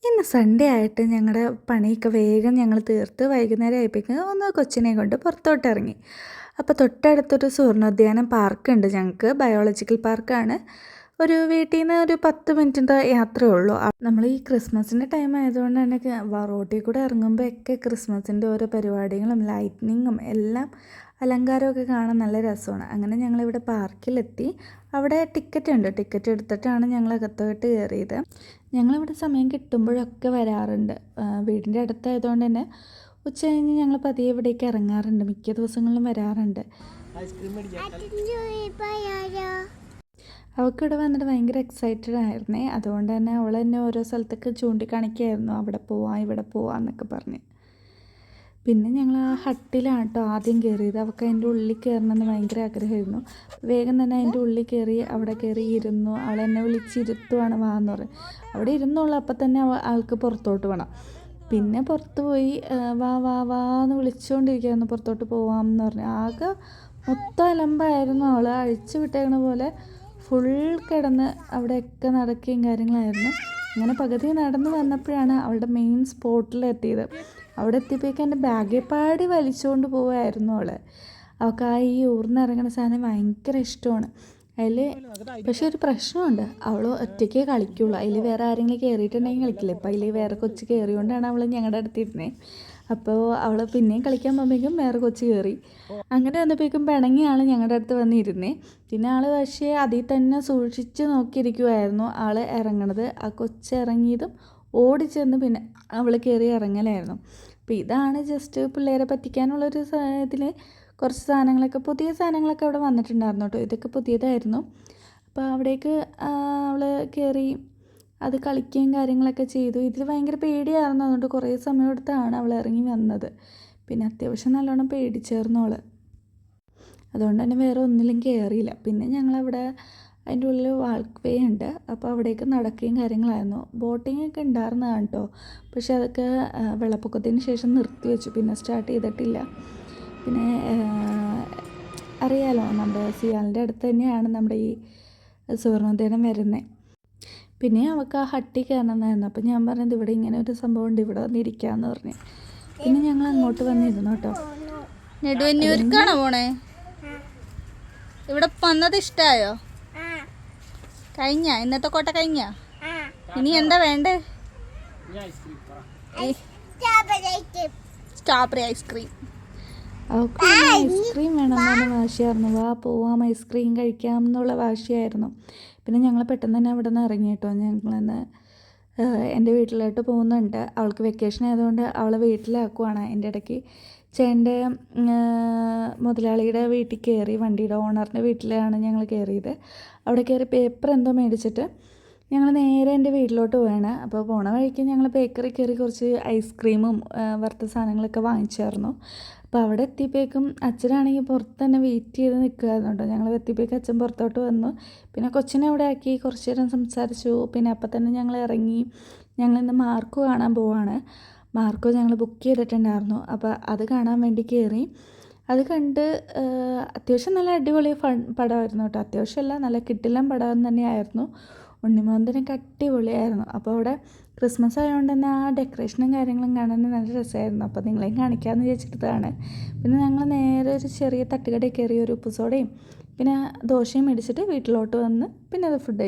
ഇന്ന് സൺഡേ ആയിട്ട് ഞങ്ങളുടെ പണിയൊക്കെ വേഗം ഞങ്ങൾ തീർത്ത് വൈകുന്നേരം ആയപ്പോഴേക്കും ഒന്ന് കൊച്ചിനെ കൊണ്ട് പുറത്തോട്ട് ഇറങ്ങി. അപ്പോൾ തൊട്ടടുത്തൊരു സുവർണ്ണോദ്യാനം പാർക്കുണ്ട് ഞങ്ങൾക്ക്, ബയോളജിക്കൽ പാർക്കാണ്. ഒരു വീട്ടിൽ നിന്ന് ഒരു 10 മിനിറ്റിൻ്റെ യാത്രയേ ഉള്ളൂ. നമ്മൾ ഈ ക്രിസ്മസിൻ്റെ ടൈം ആയതുകൊണ്ട് തന്നെ റോട്ടിൽ കൂടെ ഇറങ്ങുമ്പോഴൊക്കെ ക്രിസ്മസിൻ്റെ ഓരോ പരിപാടികളും ലൈറ്റ്നിങ്ങും എല്ലാം അലങ്കാരമൊക്കെ കാണാൻ നല്ല രസമാണ്. അങ്ങനെ ഞങ്ങളിവിടെ പാർക്കിലെത്തി. അവിടെ ടിക്കറ്റ് ഉണ്ട്, ടിക്കറ്റ് എടുത്തിട്ടാണ് ഞങ്ങൾ അകത്തോട്ട് കയറിയത്. ഞങ്ങളിവിടെ സമയം കിട്ടുമ്പോഴൊക്കെ വരാറുണ്ട്. വീടിൻ്റെ അടുത്തായതുകൊണ്ട് തന്നെ ഉച്ച കഴിഞ്ഞ് ഞങ്ങൾ പതിയെ ഇവിടേക്ക് ഇറങ്ങാറുണ്ട്, മിക്ക ദിവസങ്ങളിലും വരാറുണ്ട്. അവൾക്കിവിടെ വന്നിട്ട് ഭയങ്കര എക്സൈറ്റഡ് ആയിരുന്നേ. അതുകൊണ്ട് തന്നെ അവൾ തന്നെ ഓരോ സ്ഥലത്തേക്ക് ചൂണ്ടിക്കാണിക്കുകയായിരുന്നു, അവിടെ പോവാം ഇവിടെ പോവാം എന്നൊക്കെ പറഞ്ഞ്. പിന്നെ ഞങ്ങൾ ആ ഹട്ടിലാണ് കേട്ടോ ആദ്യം കയറിയത്. അവൾക്ക് അതിൻ്റെ ഉള്ളിൽ കയറണമെന്ന് ഭയങ്കര ആഗ്രഹമായിരുന്നു. വേഗം തന്നെ അതിൻ്റെ ഉള്ളിൽ കയറി അവിടെ കയറി ഇരുന്നു. അവൾ എന്നെ വിളിച്ചിരുത്തുവാണ് വാന്ന് പറയും. അവിടെ ഇരുന്നുള്ളൂ, അപ്പം തന്നെ ആൾക്ക് പുറത്തോട്ട് വേണം. പിന്നെ പുറത്ത് പോയി വാ വാ വാ എന്ന് വിളിച്ചുകൊണ്ടിരിക്കുകയായിരുന്നു, പുറത്തോട്ട് പോവാമെന്ന് പറഞ്ഞു. ആകെ മൊത്തം അലമ്പായിരുന്നു. അവൾ അഴിച്ചു വിട്ടേക്കണ പോലെ ഫുൾ കിടന്ന് അവിടെയൊക്കെ നടക്കുകയും കാര്യങ്ങളായിരുന്നു. അങ്ങനെ പകുതി നടന്ന് വന്നപ്പോഴാണ് അവളുടെ മെയിൻ സ്പോട്ടിലെത്തിയത്. അവിടെ എത്തിയപ്പോഴേക്കും എൻ്റെ ബാഗേ പാടി വലിച്ചുകൊണ്ട് പോവുമായിരുന്നു അവൾ. അവൾക്ക് ആ ഈ ഊർന്നിറങ്ങുന്ന സാധനം ഭയങ്കര ഇഷ്ടമാണ്. അതിൽ പക്ഷെ ഒരു പ്രശ്നമുണ്ട്, അവൾ ഒറ്റയ്ക്കേ കളിക്കുള്ളൂ. അതിൽ വേറെ ആരെങ്കിലും കയറിയിട്ടുണ്ടെങ്കിൽ കളിക്കില്ല. ഇപ്പം അതിൽ വേറെ കൊച്ച് കയറിയോണ്ടാണ് അവൾ ഞങ്ങളുടെ അടുത്തിരുന്നത്. അപ്പോൾ അവൾ പിന്നെയും കളിക്കാൻ പോകുമ്പോഴേക്കും വേറെ കൊച്ച് കയറി. അങ്ങനെ വന്നപ്പോഴേക്കും പിണങ്ങിയാണ് ഞങ്ങളുടെ അടുത്ത് വന്നിരുന്നേ. പിന്നെ ആൾ പക്ഷേ അതിൽ തന്നെ സൂക്ഷിച്ച് നോക്കിയിരിക്കുമായിരുന്നു ആൾ ഇറങ്ങണത്. ആ കൊച്ച് ഇറങ്ങിയതും ഓടിച്ചെന്ന് പിന്നെ അവൾ കയറി ഇറങ്ങലായിരുന്നു. അപ്പോൾ ഇതാണ് ജസ്റ്റ് പിള്ളേരെ പറ്റിക്കാനുള്ളൊരു ഇതിൽ കുറച്ച് സാധനങ്ങളൊക്കെ, പുതിയ സാധനങ്ങളൊക്കെ അവിടെ വന്നിട്ടുണ്ടായിരുന്നു കേട്ടോ. ഇതൊക്കെ പുതിയതായിരുന്നു. അപ്പോൾ അവിടേക്ക് അവൾ കയറി അത് കളിക്കുകയും കാര്യങ്ങളൊക്കെ ചെയ്തു. ഇതിൽ ഭയങ്കര പേടിയായിരുന്നു, അതുകൊണ്ട് കുറേ സമയം എടുത്താണ് അവൾ ഇറങ്ങി വന്നത്. പിന്നെ അത്യാവശ്യം നല്ലോണം പേടിച്ചേർന്നു അവൾ. അതുകൊണ്ട് തന്നെ വേറെ ഒന്നിലും കയറിയില്ല. പിന്നെ ഞങ്ങളവിടെ അതിൻ്റെ ഉള്ളിൽ വാക്ക് വേ ഉണ്ട്, അപ്പോൾ അവിടേക്ക് നടക്കുകയും കാര്യങ്ങളായിരുന്നു. ബോട്ടിംഗ് ഒക്കെ ഉണ്ടായിരുന്നതാണ് കേട്ടോ. പക്ഷെ അതൊക്കെ വെള്ളപ്പൊക്കത്തിന് ശേഷം നിർത്തി വെച്ചു, പിന്നെ സ്റ്റാർട്ട് ചെയ്തിട്ടില്ല. പിന്നെ അറിയാലോ, നമ്മുടെ സിയാലിൻ്റെ അടുത്ത് തന്നെയാണ് നമ്മുടെ ഈ സുവർണ്ണോദ്യാനം വരുന്നത്. പിന്നെ അവൾക്ക് ആ ഹട്ടി കയറണമെന്നായിരുന്നു. അപ്പം ഞാൻ പറഞ്ഞത് ഇവിടെ ഇങ്ങനെ ഒരു സംഭവം ഉണ്ട്, ഇവിടെ വന്നിരിക്കാമെന്ന് പറഞ്ഞു. പിന്നെ ഞങ്ങൾ അങ്ങോട്ട് വന്നിരുന്നു കേട്ടോ. നെടുവന്നൂർക്കാണോ പോണേ? ഇവിടെ വന്നത് ഇഷ്ടമായോ? കഴിഞ്ഞ ഇന്നത്തെ കോട്ട കഴിഞ്ഞ? ഇനി എന്താ വേണ്ടേ? Strawberry ice cream. അവൾക്ക് ഐസ്ക്രീം വേണമെന്നാണ് വാശിയായിരുന്നു. വാ പോവാം ഐസ്ക്രീം കഴിക്കാം എന്നുള്ള വാശിയായിരുന്നു. പിന്നെ ഞങ്ങൾ പെട്ടെന്ന് തന്നെ അവിടെ നിന്ന് ഇറങ്ങി കേട്ടോ. ഞങ്ങളിന്ന് എൻ്റെ വീട്ടിലോട്ട് പോകുന്നുണ്ട്. അവൾക്ക് വെക്കേഷൻ ആയതുകൊണ്ട് അവളെ വീട്ടിലാക്കുവാണ്. എൻ്റെ ഇടയ്ക്ക് ചേട്ടൻ്റെ മുതലാളിയുടെ വീട്ടിൽ കയറി, വണ്ടിയുടെ ഓണറിൻ്റെ വീട്ടിലാണ് ഞങ്ങൾ കയറിയത്. അവിടെ കയറി പേപ്പർ എന്തോ മേടിച്ചിട്ട് ഞങ്ങൾ നേരെ എൻ്റെ വീട്ടിലോട്ട് പോവാണ്. അപ്പോൾ പോണ വഴിക്ക് ഞങ്ങൾ ബേക്കറി കയറി കുറച്ച് ഐസ്ക്രീമും വറുത്ത സാധനങ്ങളൊക്കെ വാങ്ങിച്ചായിരുന്നു. അപ്പോൾ അവിടെ എത്തിയപ്പോഴേക്കും അച്ഛനാണെങ്കിൽ പുറത്ത് തന്നെ വെയിറ്റ് ചെയ്ത് നിൽക്കുമായിരുന്നു കേട്ടോ. ഞങ്ങൾ എത്തിയപ്പോഴേക്കും അച്ഛൻ പുറത്തോട്ട് വന്നു. പിന്നെ കൊച്ചിനെ അവിടെ ആക്കി കുറച്ച് നേരം സംസാരിച്ചു. പിന്നെ അപ്പം തന്നെ ഞങ്ങൾ ഇറങ്ങി. ഞങ്ങളിന്ന് മാർക്കോ കാണാൻ പോവാണ്. മാർക്കോ ഞങ്ങൾ ബുക്ക് ചെയ്തിട്ടുണ്ടായിരുന്നു. അപ്പോൾ അത് കാണാൻ വേണ്ടി കയറി. അത് കണ്ട് അത്യാവശ്യം നല്ല അടിപൊളി പടമായിരുന്നു കേട്ടോ. അത്യാവശ്യമല്ല, നല്ല കിടിലൻ പടം തന്നെയായിരുന്നു. ഉണ്ണിമോന്തനൊക്കെ അടിപൊളിയായിരുന്നു. അപ്പോൾ അവിടെ ക്രിസ്മസ് ആയതുകൊണ്ട് തന്നെ ആ ഡെക്കറേഷനും കാര്യങ്ങളും കാണാൻ നല്ല രസമായിരുന്നു. അപ്പോൾ നിങ്ങളെയും കാണിക്കാമെന്ന് വിചാരിച്ചിട്ടതാണ്. പിന്നെ ഞങ്ങൾ നേരെ ഒരു ചെറിയ തട്ടുകടയിൽ കയറി ഒരു ഉപ്പുസോടയും പിന്നെ ദോശയും മേടിച്ചിട്ട് വീട്ടിലോട്ട് വന്ന് പിന്നെ അത് ഫുഡ്